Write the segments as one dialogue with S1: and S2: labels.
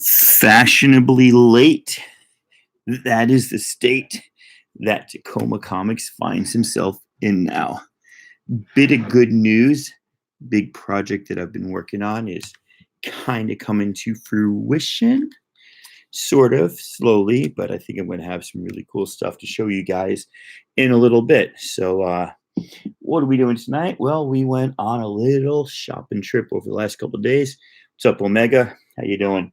S1: Fashionably late. That is the state that Tacoma Comics finds himself in now. Bit of good news. Big project that I've been working on is kind of coming to fruition. Sort of slowly, but I think I'm going to have some really cool stuff to show you guys in a little bit. So, what are we doing tonight? Well, we went on a little shopping trip over the last couple of days. What's up, Omega? How you doing?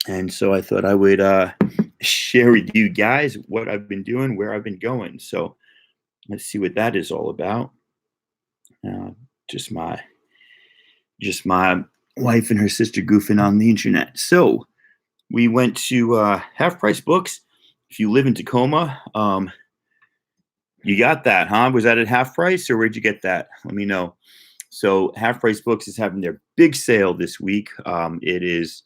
S1: And so I thought I would share with you guys what I've been doing, where I've been going. So let's see what that is all about. Just my wife and her sister goofing on the internet. So we went to Half Price Books. If you live in Tacoma, you got that, huh? Was that at Half Price, or where'd you get that? Let me know. So Half Price Books is having their big sale this week. It is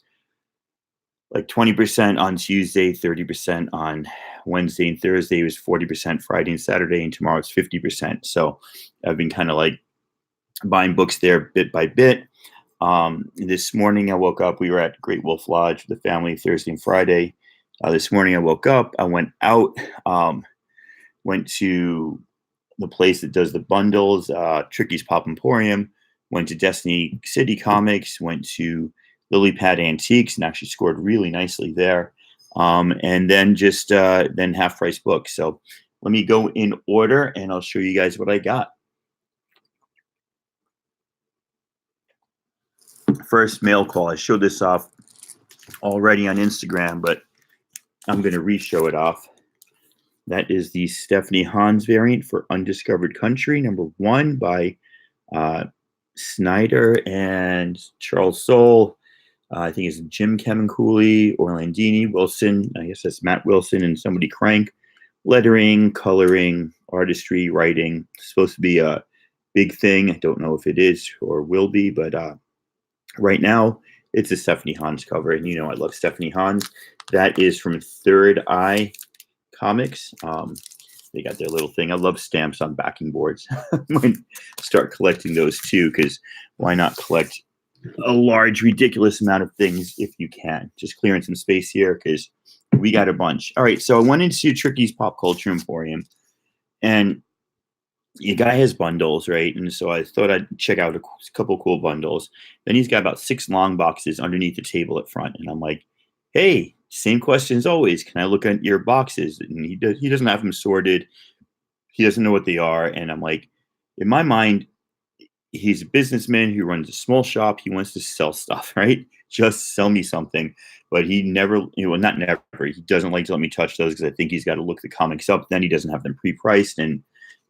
S1: like 20% on Tuesday, 30% on Wednesday and Thursday. It was 40% Friday and Saturday, and tomorrow it's 50%. So I've been kind of like buying books there bit by bit. This morning I woke up. We were at Great Wolf Lodge with the family Thursday and Friday. This morning I woke up. I went out, went to the place that does the bundles, Tricky's Pop Emporium, went to Destiny City Comics, went to Lily Pad Antiques, and actually scored really nicely there. And then then Half Price Books. So let me go in order and I'll show you guys what I got. First mail call. I showed this off already on Instagram, but I'm going to re-show it off. That is the Stephanie Hans variant for Undiscovered Country, #1 by Snyder and Charles Soule. I think it's Jim Camunculi, Orlandini, Wilson. I guess that's Matt Wilson and somebody Crank. Lettering, coloring, artistry, writing. It's supposed to be a big thing. I don't know if it is or will be, but right now it's a Stephanie Hans cover. And you know I love Stephanie Hans. That is from Third Eye Comics. They got their little thing. I love stamps on backing boards. I might start collecting those too, because why not collect a large, ridiculous amount of things if you can? Just clearing some space here because we got a bunch. All right, so I went into Tricky's Pop Culture Emporium, and the guy has bundles, right? And so I thought I'd check out a couple cool bundles. Then he's got about 6 long boxes underneath the table at front, and I'm like, hey, same question as always. Can I look at your boxes? And he doesn't have them sorted. He doesn't know what they are. And I'm like, in my mind, he's a businessman who runs a small shop. He wants to sell stuff, right? Just sell me something. But he never, not never. He doesn't like to let me touch those because I think he's got to look the comics up. Then he doesn't have them pre-priced and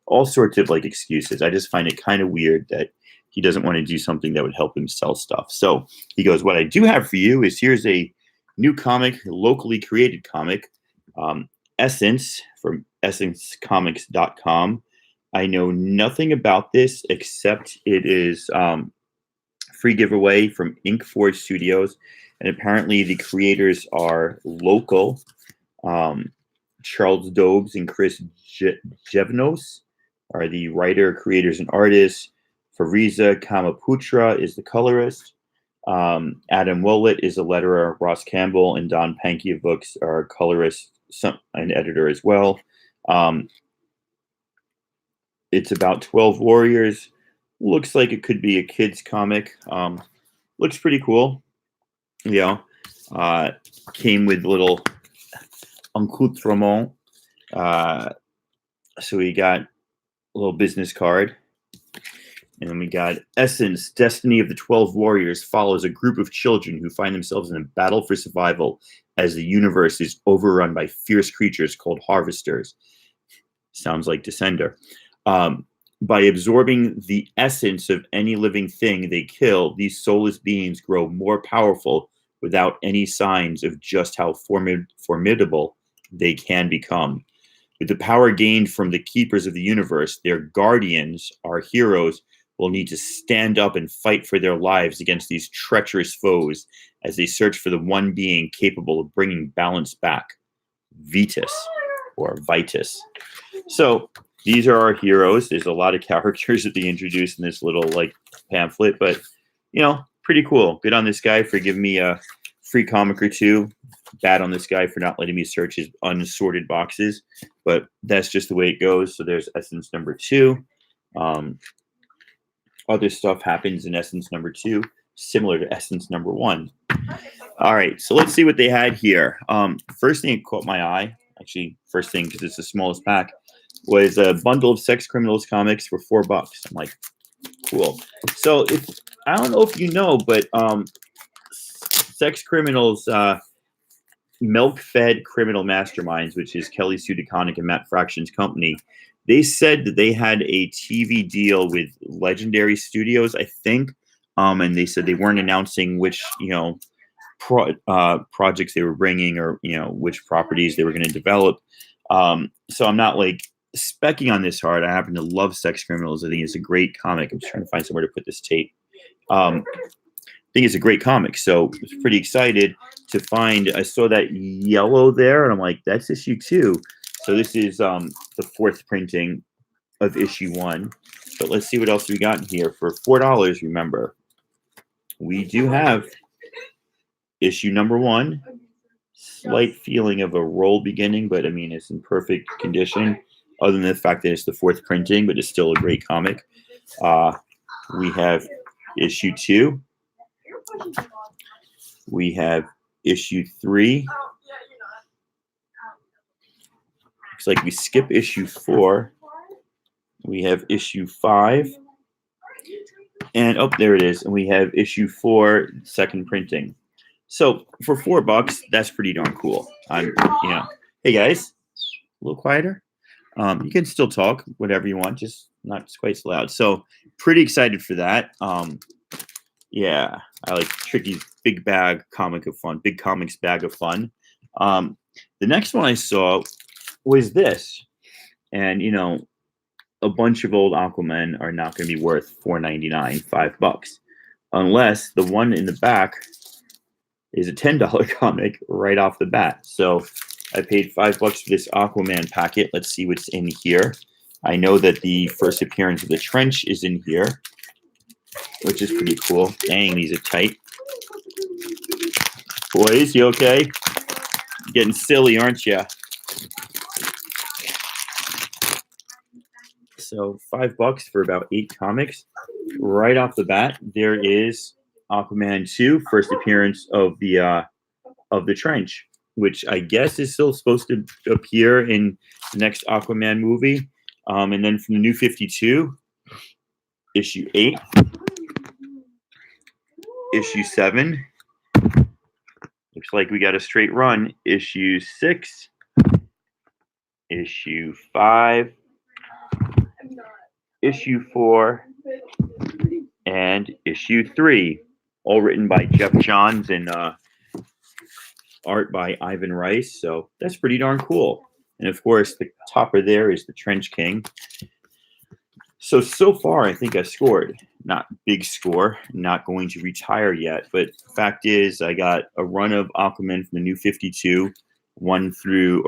S1: all sorts of like excuses. I just find it kind of weird that he doesn't want to do something that would help him sell stuff. So he goes, what I do have for you is here's a new comic, locally created comic, Essence from essencecomics.com. I know nothing about this except it is free giveaway from Ink Forge Studios. And apparently the creators are local. Charles Dobes and Chris Jevnos are the writer, creators, and artists. Fariza Kamaputra is the colorist. Adam Willett is a letterer. Ross Campbell and Don Pankey of books are colorist and editor as well. It's about 12 warriors. Looks like it could be a kid's comic. Looks pretty cool. Came with little accoutrement. So we got a little business card. And then we got Essence, Destiny of the 12 Warriors follows a group of children who find themselves in a battle for survival as the universe is overrun by fierce creatures called harvesters. Sounds like Descender. By absorbing the essence of any living thing they kill, these soulless beings grow more powerful without any signs of just how formidable they can become. With the power gained from the keepers of the universe, their guardians, our heroes, will need to stand up and fight for their lives against these treacherous foes as they search for the one being capable of bringing balance back, Vitus or Vitus. So these are our heroes. There's a lot of characters that they introduced in this little like pamphlet, but pretty cool. Good on this guy for giving me a free comic or two. Bad on this guy for not letting me search his unsorted boxes, but that's just the way it goes. So there's Essence number 2. Other stuff happens in Essence number 2, similar to Essence number 1. All right, so let's see what they had here. First thing that caught my eye, actually, first thing because it's the smallest pack, was a bundle of Sex Criminals comics for $4. I'm like, cool. So if I don't know if you know, but Sex Criminals, Milk-Fed Criminal Masterminds, which is Kelly Sue DeConnick and Matt Fraction's company, they said that they had a TV deal with Legendary Studios, I think, and they said they weren't announcing which, projects they were bringing or, which properties they were going to develop. So I'm not like specking on this hard. I happen to love Sex Criminals. I think it's a great comic. I'm just trying to find somewhere to put this tape. I think it's a great comic, so I was pretty excited to find. I saw that yellow there, and I'm like, that's issue 2. So this is the 4th printing of issue 1. But let's see what else we got in here for $4. Remember, we do have issue number 1. Slight feeling of a roll beginning, but I mean, it's in perfect condition, other than the fact that it's the 4th printing, but it's still a great comic. We have issue 2. We have issue 3. Looks like we skip issue 4. We have issue 5. And there it is. And we have issue 4, 2nd printing. So for $4, that's pretty darn cool. Hey guys, a little quieter. You can still talk, whatever you want, just not quite so loud. So pretty excited for that. Yeah, I like Tricky's big bag comic of fun, big comics bag of fun. The next one I saw was this, and a bunch of old Aquaman are not going to be worth $4.99, $5, unless the one in the back is a $10 comic right off the bat. So I paid $5 for this Aquaman packet. Let's see what's in here. I know that the first appearance of the Trench is in here, which is pretty cool. Dang, these are tight. Boys, you okay? Getting silly, aren't you? So $5 for about 8 comics. Right off the bat, there is Aquaman 2, first appearance of the Trench, which I guess is still supposed to appear in the next Aquaman movie. And then from the New 52, issue 8, issue 7. Looks like we got a straight run. Issue 6, issue 5, issue 4, and issue 3. All written by Jeff Johns and art by Ivan Rice. So that's pretty darn cool. And of course, the topper there is the Trench King. So far, I think I scored. Not big score. Not going to retire yet. But the fact is, I got a run of Aquaman from the New 52, 2 through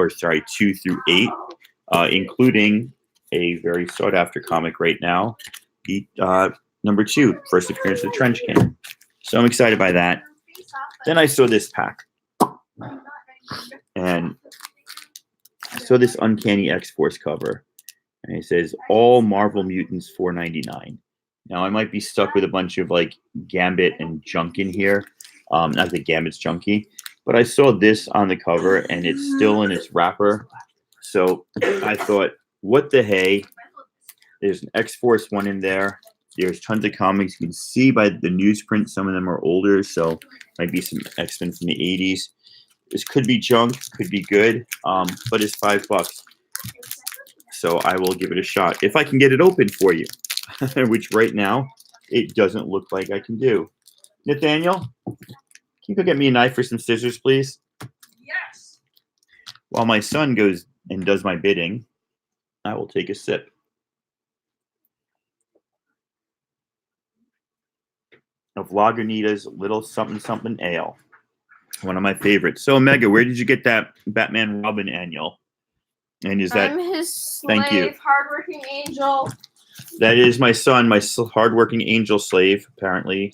S1: 8, including a very sought-after comic right now, the number 2, first appearance of the Trench King. So I'm excited by that. Then I saw this pack. And I saw this Uncanny X-Force cover. And it says, all Marvel Mutants $4.99. Now, I might be stuck with a bunch of, like, Gambit and junk in here. Not that Gambit's junky. But I saw this on the cover, and it's still in its wrapper. So I thought, what the hey? There's an X-Force one in there. There's tons of comics. You can see by the newsprint, some of them are older. So might be some X-Men from the 80s. This could be junk, could be good, but it's $5. So I will give it a shot if I can get it open for you, which right now it doesn't look like I can do. Nathaniel, can you go get me a knife or some scissors, please?
S2: Yes.
S1: While my son goes and does my bidding, I will take a sip. Of Lagunitas Little Something Something Ale. One of my favorites. So, Omega, where did you get that Batman Robin annual? And is that...
S2: I'm his slave,
S1: Thank you.
S2: hardworking angel.
S1: That is my son, my hardworking angel slave, apparently.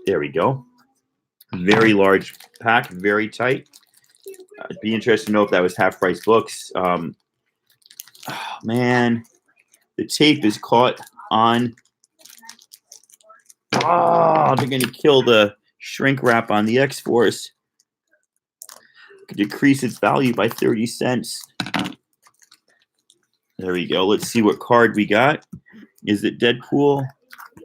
S1: There we go. Very large pack, very tight. I'd be interested to know if that was half price books. Oh, man, the tape is caught on. Oh, they're going to kill the shrink wrap on the X-Force. Could decrease its value by 30 cents. There we go. Let's see what card we got. Is it Deadpool?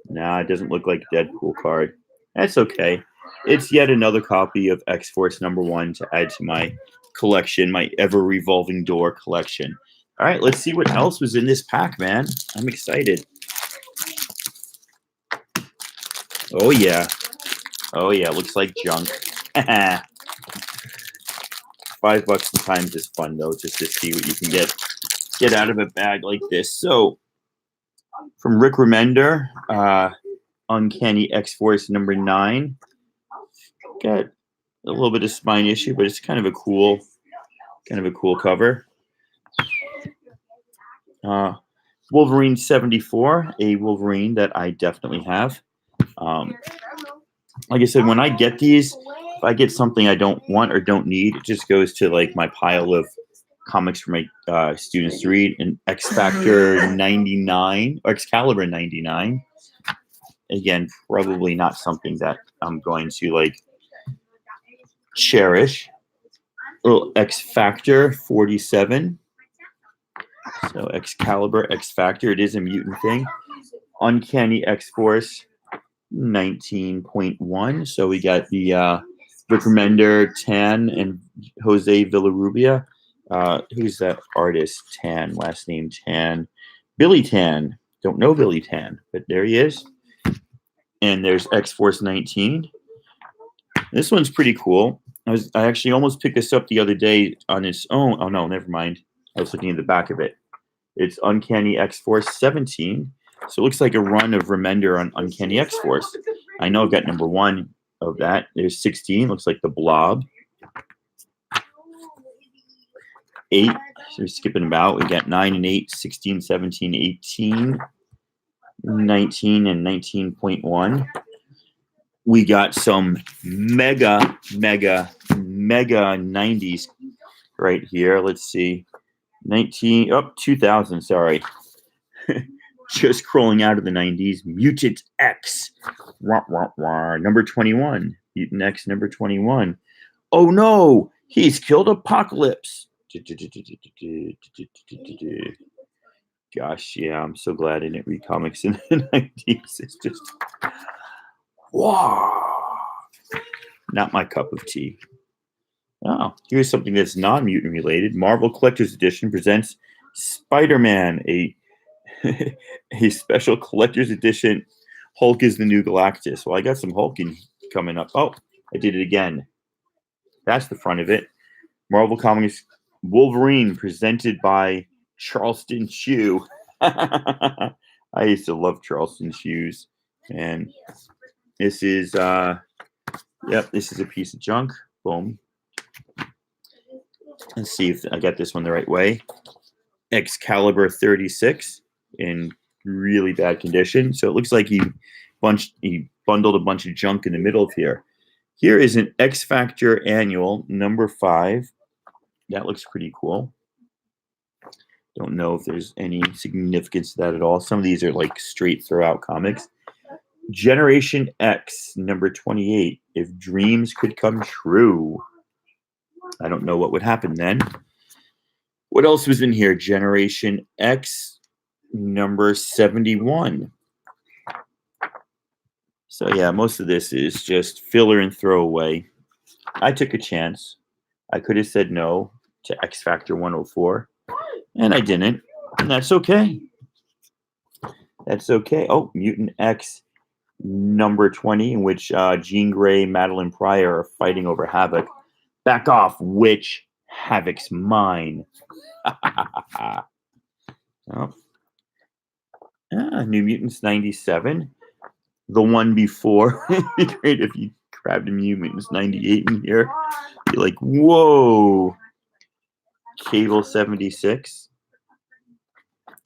S1: Nah, it doesn't look like a Deadpool card. That's okay. It's yet another copy of X-Force #1 to add to my collection, my ever-revolving door collection. All right, let's see what else was in this pack, man. I'm excited. Oh, yeah. Oh, yeah, looks like junk. $5 sometimes is fun, though, just to see what you can get out of a bag like this. So, from Rick Remender, Uncanny X-Force #9. Got a little bit of spine issue, but it's kind of a cool cover. Wolverine 74, a Wolverine that I definitely have. Like I said, when I get these, if I get something I don't want or don't need, it just goes to like my pile of comics for my students to read. And X Factor 99, or Excalibur 99. Again, probably not something that I'm going to like cherish. Little X Factor 47. So Excalibur, X Factor, it is a mutant thing. Uncanny X-Force 19.1. So we got the Rick Remender, Tan, and Jose Villarrubia. Who's that artist? Tan, last name Tan. Billy Tan. Don't know Billy Tan, but there he is. And there's X-Force 19. This one's pretty cool. I actually almost picked this up the other day on its own. Oh, no, never mind. I was looking at the back of it. It's Uncanny X-Force 17. So it looks like a run of Remender on Uncanny X-Force. I know I've got #1 of that. There's 16. Looks like the Blob. 8. So we're skipping about. We got 9 and 8, 16, 17, 18, 19, and 19.1. We got some mega 90s right here. Let's see. 2000, sorry. Just crawling out of the 90s. Mutant X. #21. Mutant X #21. Oh no! He's killed Apocalypse. Gosh, yeah, I'm so glad I didn't read comics in the 90s. It's just, wow. Not my cup of tea. Oh, here's something that's non-mutant related. Marvel Collector's Edition presents Spider-Man, a special collector's edition. Hulk is the new Galactus. Well, I got some Hulking coming up. Oh, I did it again. That's the front of it. Marvel Comics Wolverine presented by Charleston Chew. I used to love Charleston Chews. And this is, this is a piece of junk. Boom. Let's see if I got this one the right way. Excalibur 36 in really bad condition. So it looks like he bundled a bunch of junk in the middle of here. Here is an X Factor Annual #5. That looks pretty cool. Don't know if there's any significance to that at all. Some of these are like straight throw-out comics. Generation X #28. If dreams could come true. I don't know what would happen then. What else was in here? Generation X #71. So yeah, most of this is just filler and throwaway. I took a chance. I could have said no to X Factor 104, and I didn't. And that's okay. That's okay. Oh, Mutant X #20, in which Jean Grey, Madeline Pryor are fighting over Havoc. Back off, witch. Havoc's mine. Oh. New Mutants 97. The one before. It'd be great if you grabbed a New Mutants 98 in here. Be like, whoa. Cable 76.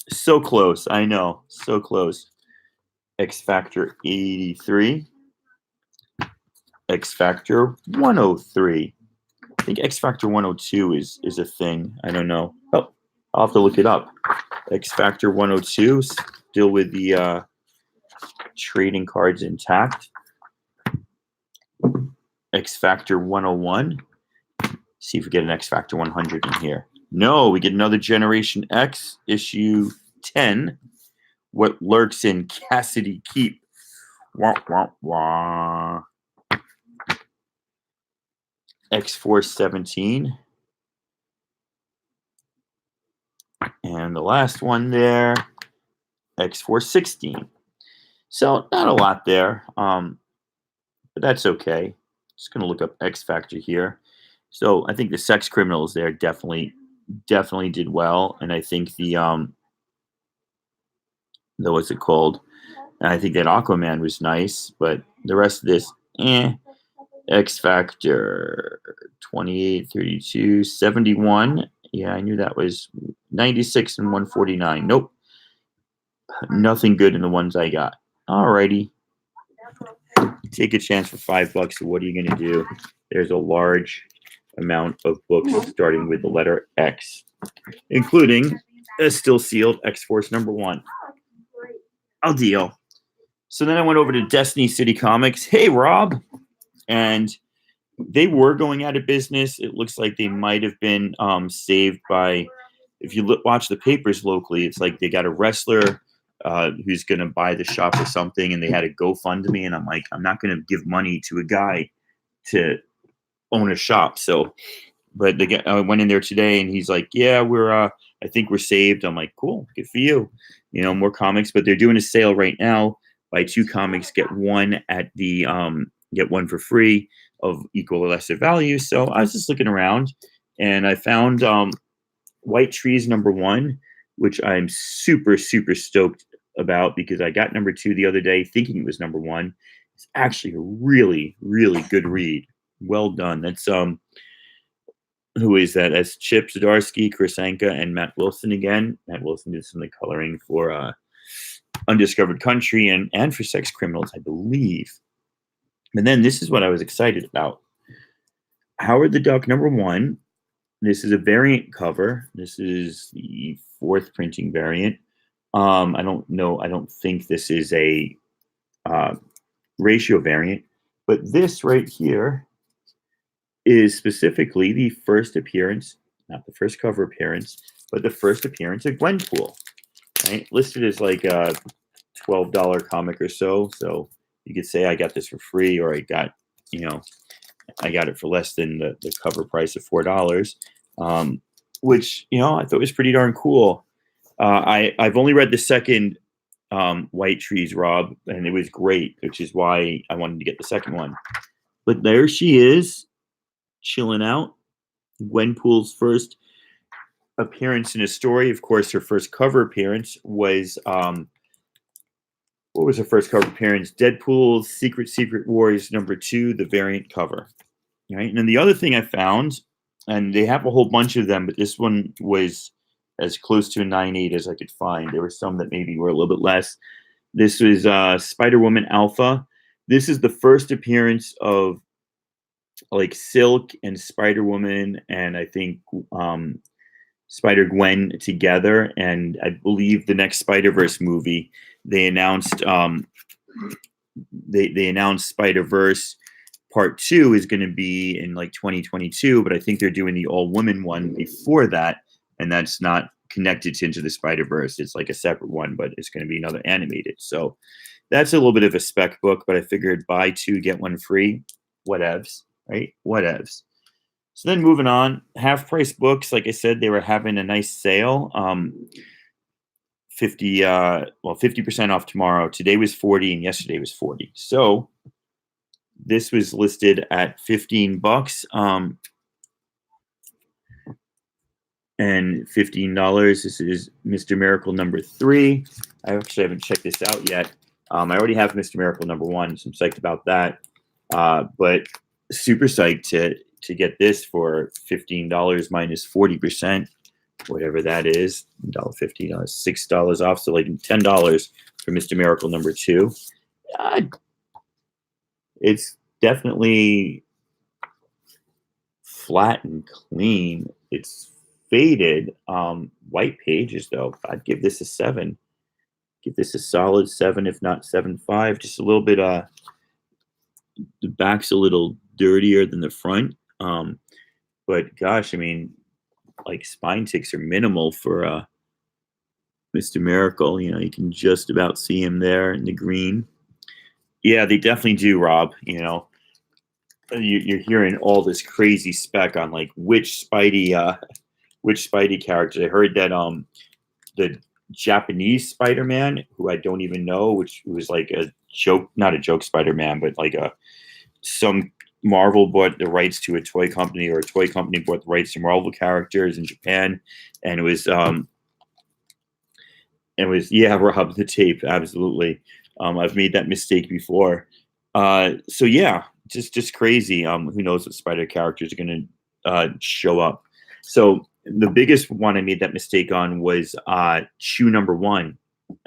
S1: So close. I know. So close. X Factor 83. X Factor 103. I think X Factor 102 is a thing. I don't know. Oh, I'll have to look it up. X Factor 102, still with the trading cards intact. X Factor 101. See if we get an X Factor 100 in here. No, we get another Generation X, issue 10. What lurks in Cassidy Keep. Wah, wah, wah. X-Force 17. And the last one there, X-Force 16. So not a lot there, but that's okay. Just going to look up X Factor here. So I think the Sex Criminals there definitely did well. And I think the what's it called? And I think that Aquaman was nice, but the rest of this, X Factor 28, 32, 71. Yeah, I knew that was 96 and 149. Nope. Nothing good in the ones I got. Alrighty. Take a chance for $5. So what are you going to do? There's a large amount of books starting with the letter X, including a still sealed X-Force #1. I'll deal. So then I went over to Destiny City Comics. Hey, Rob. And they were going out of business. It looks like they might have been saved by, if you watch the papers locally, it's like they got a wrestler who's going to buy the shop or something, and they had a GoFundMe, and I'm like, I'm not going to give money to a guy to own a shop. So, but I went in there today, and he's like, yeah, I think we're saved. I'm like, cool, good for you. You know, more comics, but they're doing a sale right now. Buy 2 comics, get one at the get one for free of equal or lesser value. So I was just looking around, and I found White Trees #1, which I'm super, super stoked about because I got #2 the other day thinking it was #1. It's actually a really, really good read. Well done. That's who is that? That's Chip Zdarsky, Chris Anka, and Matt Wilson again. Matt Wilson did some of the coloring for Undiscovered Country and for Sex Criminals, I believe. And then this is what I was excited about. Howard the Duck #1. This is a variant cover. This is the 4th printing variant. I don't know. I don't think this is a ratio variant, but this right here is specifically the first appearance, not the first cover appearance, but the first appearance of Gwenpool. Right? Listed as like a $12 comic or so. So you could say I got this for free, or I got it for less than the cover price of $4, which, I thought was pretty darn cool. I've only read the second White Trees, Rob, and it was great, which is why I wanted to get the second one. But there she is, chilling out. Gwenpool's first appearance in a story. Of course, her first cover appearance was what was her first cover appearance? Deadpool's Secret Wars #2, the variant cover. Right, and then the other thing I found, and they have a whole bunch of them, but this one was as close to a 9.8 as I could find. There were some that maybe were a little bit less. This was Spider-Woman Alpha. This is the first appearance of like Silk and Spider-Woman, and I think Spider-Gwen together. And I believe the next Spider-Verse movie, they announced they announced Spider-Verse Part 2 is going to be in like 2022, but I think they're doing the all-woman one before that, and that's not connected to Into the Spider-Verse. It's like a separate one, but it's going to be another animated. So that's a little bit of a spec book, but I figured buy 2, get 1 free. Whatevs, right? Whatevs. So then moving on, half-price books, like I said, they were having a nice sale. 50% off tomorrow. Today was 40 and yesterday was 40. So this was listed at $15 and $15. This is Mr. Miracle #3. I actually haven't checked this out yet. I already have Mr. Miracle #1, so I'm psyched about that. But super psyched to get this for $15 minus 40%, whatever that is. $1.50, $6 off, so like $10 for Mr. Miracle #2. It's definitely flat and clean. It's faded. White pages though. I'd give this a 7. Give this a solid 7, if not 7.5. Just a little bit. The back's a little dirtier than the front. But gosh, I mean, like spine ticks are minimal for Mr. Miracle. You know, you can just about see him there in the green. Yeah, they definitely do, Rob. You know, you're hearing all this crazy spec on like which Spidey characters. I heard that the Japanese Spider-Man, who I don't even know, which was like a joke, not a joke Spider-Man, but like some Marvel bought the rights to a toy company, or a toy company bought the rights to Marvel characters in Japan, and it was yeah, Rob, the tape, absolutely. I've made that mistake before. So yeah, just crazy. Who knows what spider characters are going to show up? So the biggest one I made that mistake on was Chew number one.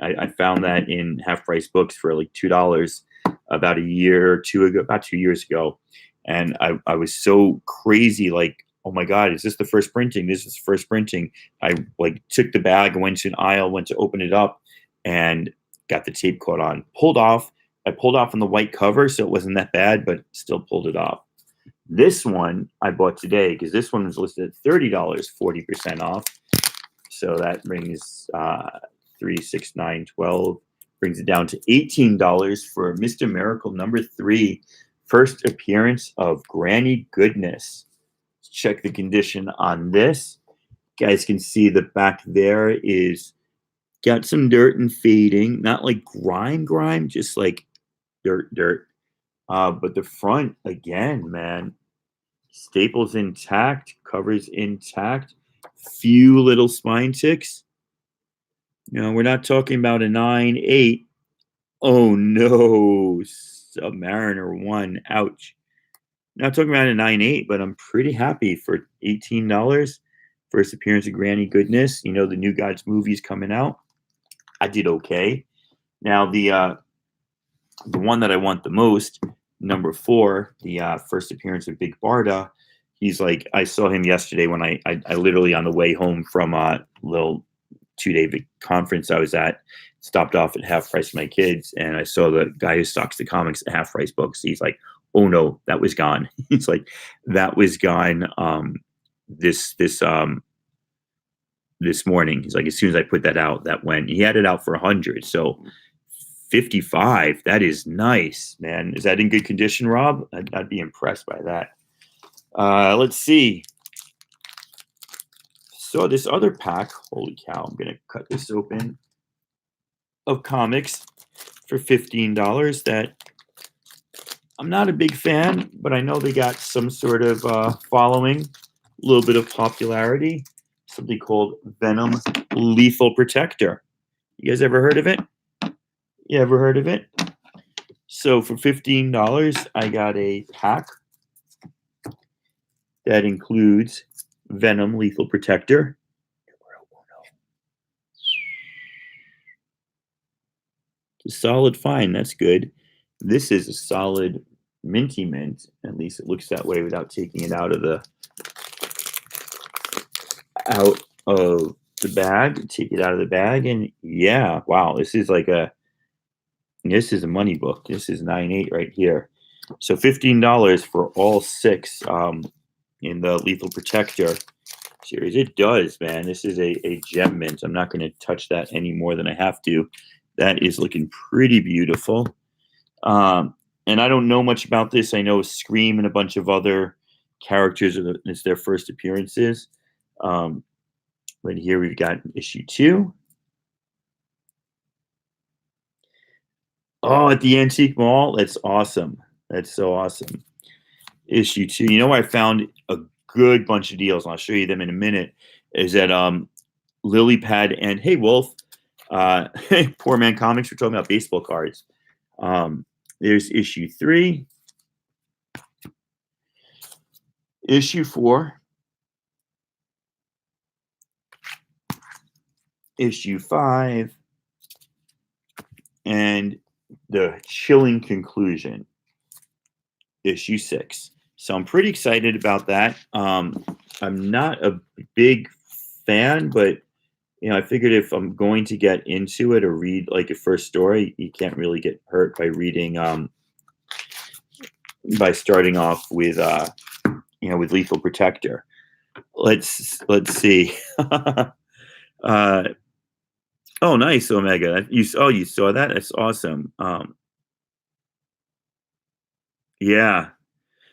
S1: I found that in half price books for like $2 about a year or two ago, about 2 years ago, and I was so crazy, like, oh my god, is this the first printing? This is the first printing. I like took the bag, went to an aisle, went to open it up, and got the tape caught on. Pulled off. I pulled off on the white cover, so it wasn't that bad, but still pulled it off. This one I bought today because this one was listed at $30, 40% off. So that brings 3, 6, 9, 12, brings it down to $18 for Mr. Miracle number 3, first appearance of Granny Goodness. Let's check the condition on this. You guys can see the back there is got some dirt and fading, not like grime, just like dirt. But the front, again, man, staples intact, covers intact, few little spine ticks. You know, we're not talking about a 9.8. Oh no, Submariner 1. Ouch. Not talking about a 9.8, but I'm pretty happy for $18. First appearance of Granny Goodness. You know, the New Gods movie's coming out. I did okay. Now the one that I want the most, number 4, the first appearance of Big Barda. He's like, I saw him yesterday when I literally on the way home from a little 2-day conference I was at, stopped off at Half Price for my kids, and I saw the guy who stocks the comics at Half Price books. He's like, oh no, that was gone. He's like, that was gone this morning. He's like, as soon as I put that out, that went. He had it out for 100, so 55. That is nice, man. Is that in good condition, Rob? I'd be impressed by that. Let's see. So this other pack, holy cow, I'm gonna cut this open, of comics for $15 that I'm not a big fan, but I know they got some sort of following, a little bit of popularity. Something called Venom Lethal Protector. You guys ever heard of it? You ever heard of it? So for $15, I got a pack that includes Venom Lethal Protector. It's a solid find. That's good. This is a solid minty mint. At least it looks that way without taking it out of the bag. Take it out of the bag, and yeah, wow, this is a money book. This is 9.8 right here. So $15 for all 6 in the Lethal Protector series. It does, man. This is a gem mint. I'm not going to touch that any more than I have to. That is looking pretty beautiful. And I don't know much about this. I know Scream and a bunch of other characters it's their first appearances. But here we've got issue 2. Oh, at the Antique Mall. That's awesome. That's so awesome. Issue 2. You know where I found a good bunch of deals, and I'll show you them in a minute, is at Lily Pad and Hey Wolf. Poor Man Comics. We're talking about baseball cards. There's issue 3. Issue 4. Issue 5. And the chilling conclusion. issue 6. So I'm pretty excited about that. I'm not a big fan, but I figured if I'm going to get into it or read like a first story, you can't really get hurt by reading by starting off with with Lethal Protector. Let's see. uh, oh, nice, Omega. You saw that? That's awesome. Yeah,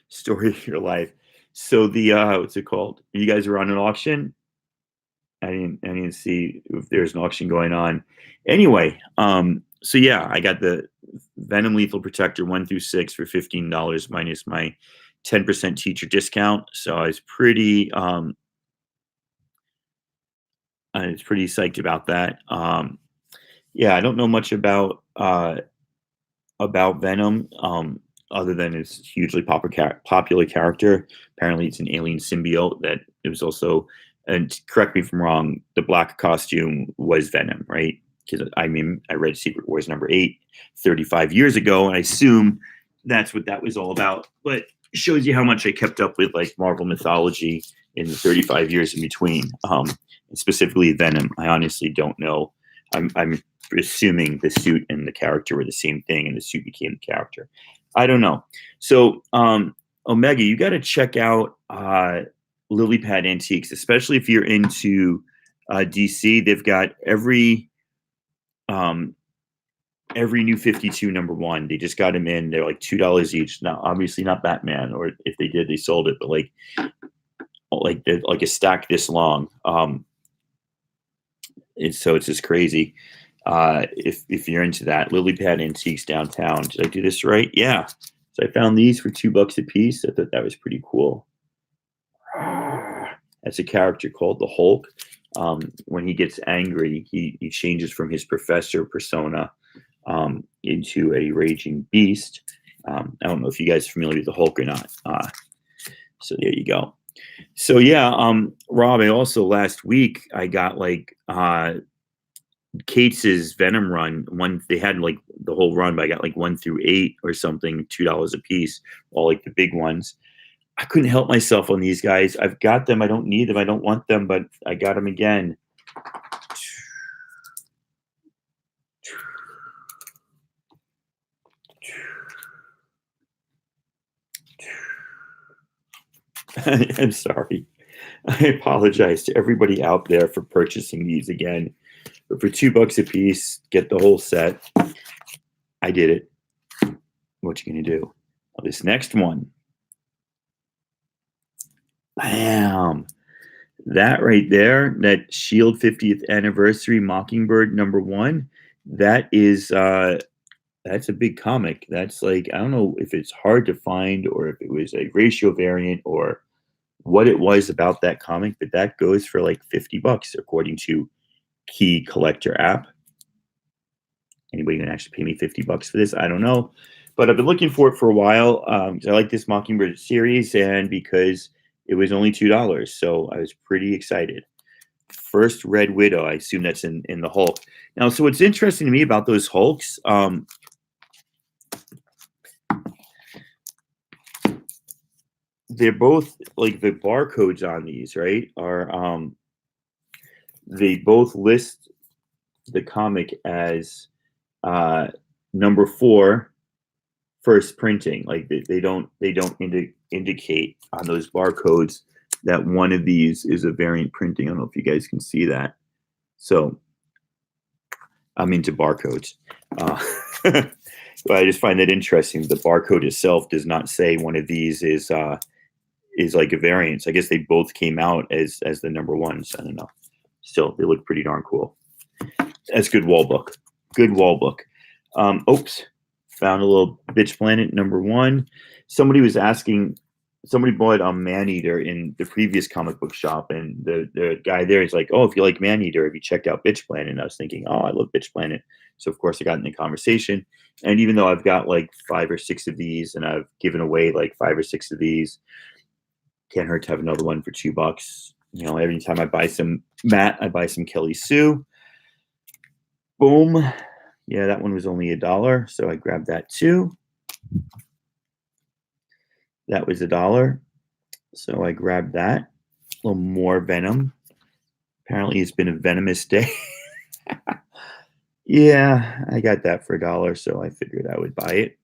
S1: story of your life. So the what's it called? You guys were on an auction. I didn't see if there's an auction going on. Anyway, so yeah, I got the Venom Lethal Protector 1 through 6 for $15 minus my 10% teacher discount. So I was pretty psyched about that. Yeah, I don't know much about Venom, other than its hugely popular character. Apparently, it's an alien symbiote that it was also. And correct me if I'm wrong. The black costume was Venom, right? Because I mean, I read Secret Wars #8 35 years ago, and I assume that's what that was all about. But it shows you how much I kept up with like Marvel mythology in the 35 years in between. Specifically Venom. I honestly don't know. I'm assuming the suit and the character were the same thing, and the suit became the character. I don't know. So, Omega, you got to check out Lily Pad Antiques, especially if you're into DC. They've got every new 52 #1. They just got them in. They're like $2 each. Now, obviously not Batman, or if they did, they sold it. But like a stack this long. So it's just crazy. If you're into that, Lily Pad Antiques downtown. Did I do this right? Yeah. So I found these for $2 a piece. I thought that was pretty cool. That's a character called the Hulk. When he gets angry, he changes from his professor persona into a raging beast. I don't know if you guys are familiar with the Hulk or not. So there you go. So yeah, Rob, I also last week I got like Cates's Venom run. They had like the whole run, but I got like 1 through 8 or something, $2 a piece, all like the big ones. I couldn't help myself on these guys. I've got them. I don't need them. I don't want them, but I got them again. I'm sorry. I apologize to everybody out there for purchasing these again. But for $2 a piece, get the whole set. I did it. What you gonna do? Well, this next one. Bam. That right there, that Shield 50th anniversary Mockingbird #1, that's a big comic. That's like, I don't know if it's hard to find or if it was a ratio variant or what it was about that comic, but that goes for like $50 according to Key Collector app. Anybody gonna actually pay me $50 for this? I don't know, but I've been looking for it for a while. I like this Mockingbird series, and because it was only $2, so I was pretty excited. First Red Widow, I assume that's in the Hulk. Now, so what's interesting to me about those Hulks, they're both like the barcodes on these, right? Are they both list the comic as #4 first printing. Like they don't indicate on those barcodes that one of these is a variant printing. I don't know if you guys can see that. So I'm into barcodes. But I just find that interesting. The barcode itself does not say one of these is like a variant. I guess they both came out as the #1s. I don't know. Still, they look pretty darn cool. That's good wall book. Good wall book. Oops. Found a little Bitch Planet #1. Somebody bought Maneater in the previous comic book shop, and the guy there is like, oh, if you like Maneater, have you checked out Bitch Planet? And I was thinking, oh, I love Bitch Planet. So of course I got in the conversation. And even though I've got like 5 or 6 of these, and I've given away like 5 or 6 of these, can't hurt to have another one for $2. Every time I buy some Matt, I buy some Kelly Sue. Boom. Yeah, that one was only $1, so I grabbed that too. That was $1. So I grabbed that. A little more Venom. Apparently it's been a venomous day. Yeah, I got that for $1, so I figured I would buy it.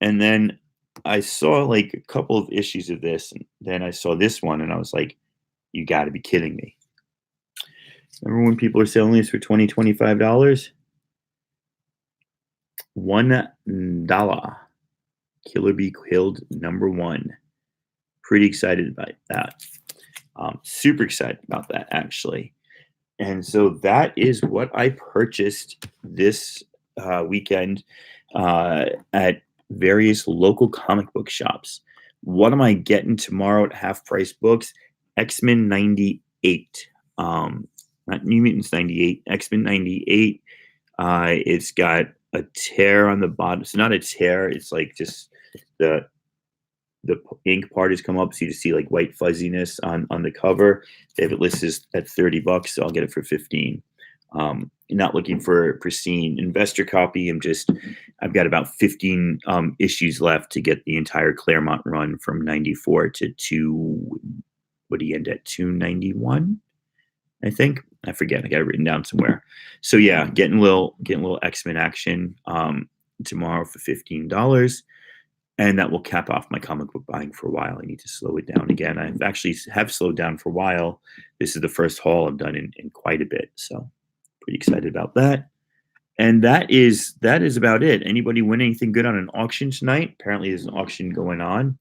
S1: And then I saw like a couple of issues of this, and then I saw this one, and I was like, "You got to be kidding me!" Remember when people are selling this for $25? $1. Killer Bee Killed #1. Pretty excited about that. Super excited about that actually. And so that is what I purchased this weekend at various local comic book shops. What am I getting tomorrow at Half Price Books? X-Men 98. Not New Mutants 98, X-Men 98. It's got a tear on the bottom. It's not a tear. It's like just the ink part has come up, so you just see like white fuzziness on the cover. They have it listed at $30, so I'll get it for 15. Not looking for a pristine investor copy. I've got about 15 issues left to get the entire Claremont run from 94 to what do you end at 291? I think. I forget. I got it written down somewhere. So yeah, getting a little X-Men action tomorrow for $15. And that will cap off my comic book buying for a while. I need to slow it down again. I've actually have slowed down for a while. This is the first haul I've done in quite a bit. So pretty excited about that. And that is about it. Anybody win anything good on an auction tonight? Apparently there's an auction going on.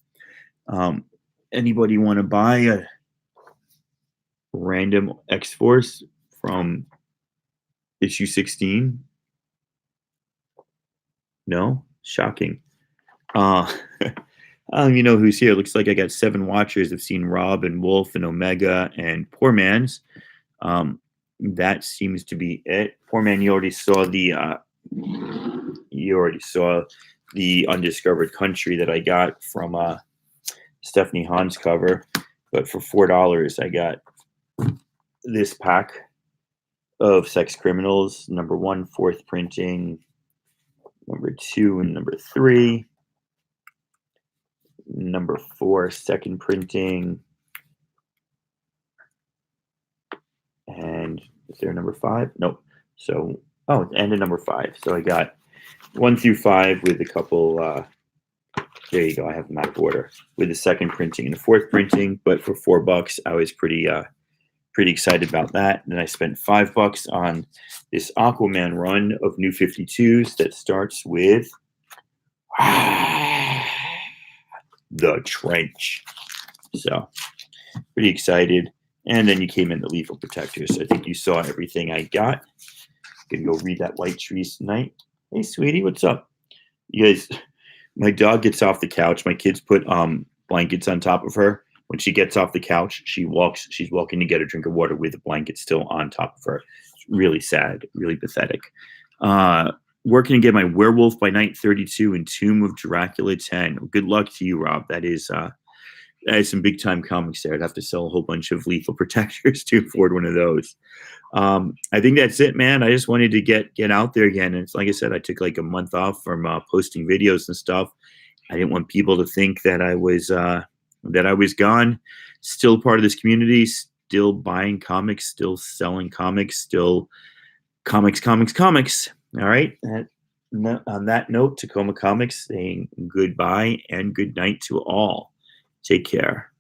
S1: Anybody want to buy a random X-Force from issue 16? No? Shocking. I don't even know who's here. Looks like I got 7 watchers. I've seen Rob and Wolf and Omega and Poor Man's. That seems to be it. Poor Man, you already saw the Undiscovered Country that I got from Stephanie Hahn's cover. But for $4, I got this pack of Sex Criminals, #1, 4th printing, #2 and #3. #4, 2nd printing. And is there a #5? Nope. So, and a #5. So I got 1 through 5 with a couple. There you go. I have them out of order with the 2nd printing and the 4th printing. But for $4, I was pretty excited about that. And then I spent $5 on this Aquaman run of New 52s that starts with The Trench. So pretty excited. And then you came in the Lethal Protector. So I think you saw everything I got. Gonna go read that White Trees tonight. Hey, sweetie, what's up? You guys, my dog gets off the couch. My kids put blankets on top of her. When she gets off the couch, she's walking to get a drink of water with the blanket still on top of her. It's really sad, really pathetic. Working to get my Werewolf by Night 32 and Tomb of Dracula 10. Good luck to you, Rob. That is some big time comics there. I'd have to sell a whole bunch of Lethal Protectors to afford one of those. I think that's it, man. I just wanted to get out there again. And it's like I said, I took like a month off from posting videos and stuff. I didn't want people to think that I was gone. Still part of this community. Still buying comics. Still selling comics. Still comics. All right. On that note, Tacoma Comics saying goodbye and good night to all. Take care.